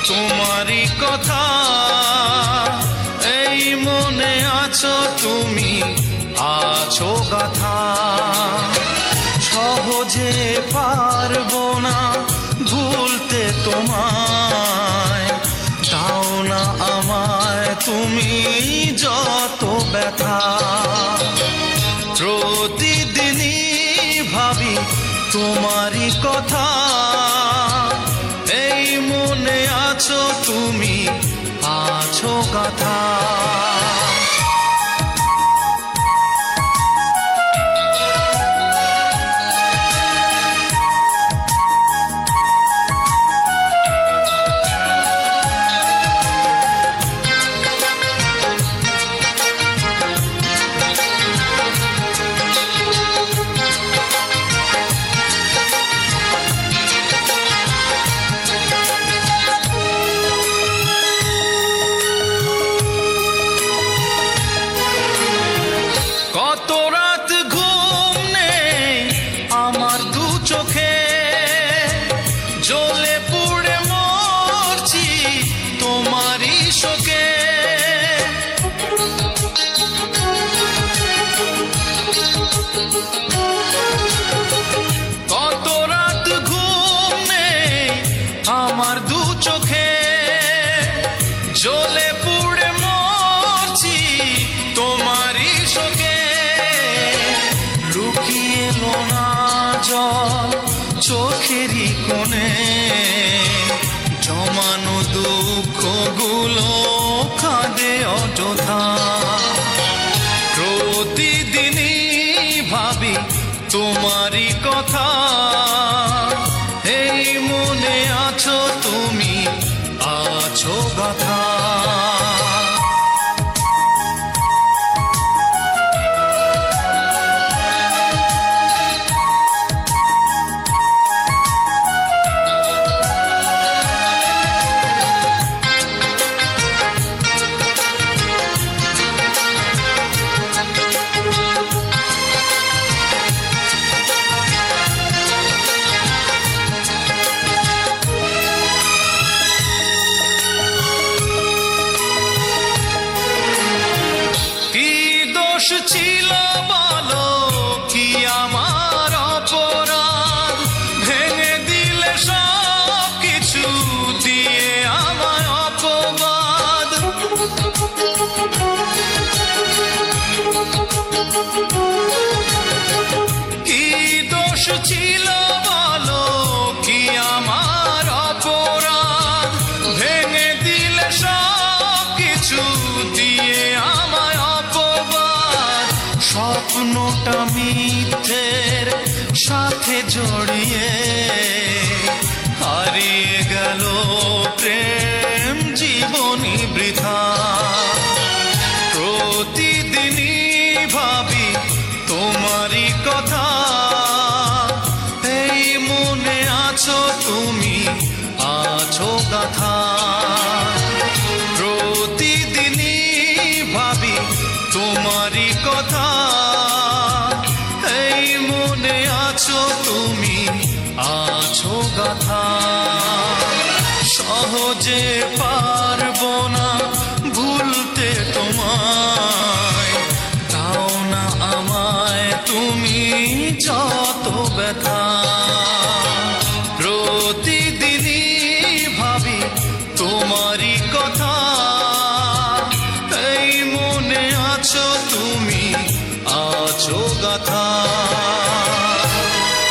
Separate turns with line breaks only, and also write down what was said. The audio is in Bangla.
তোমারই কথা এই মনে আছো তুমি, আছো গাথা। সহজে পারবো না ভুলতে তোমায়, দাও না আমায় তুমি যত ব্যথা। প্রতিদিনই ভাবি তোমারই কথা, এই মনে আছো তুমি, আছো গাথা। কত রাত ঘুম নেই আমার দু চোখে, জ্বলে পুড়ে মরছি তোমারই শোকে। কত রাত ঘুম নেই আমার দু চোখে, জ্বলে পুড়ে মরছি তোমারই শোকে। লুকিয়ে এলো না জল চোখেরই কোণে, জমানো দুঃখগুলো কাঁদে অযথা। প্রতিদিনই ভাবি তোমারই কথা, এই মনে আছো তুমি, আছো গাথা। ছিল বলো কি আমার অপরাধ, ভেঙে দিলে সব কিছু দিয়ে আমার অপবাদ। কি দোষ ছিল বলো কি আমার অপরাধ, ভেঙে দিলে সব কিছু দিয়ে আমায় অপবাদ। স্বপ্নটা মিথ্যের সাথে জড়িয়ে হারিয়ে গেল প্রেম জীবনী বৃথা। প্রতিদিনই ভাবি তোমারই কথা, এই মনে আছো তুমি, আছো গাথা। প্রতিদিনই ভাবি তোমারই কথা, এই মনে আছো তুমি, আছো গাথা। সহজে পারবো না ভুলতে তোমায়,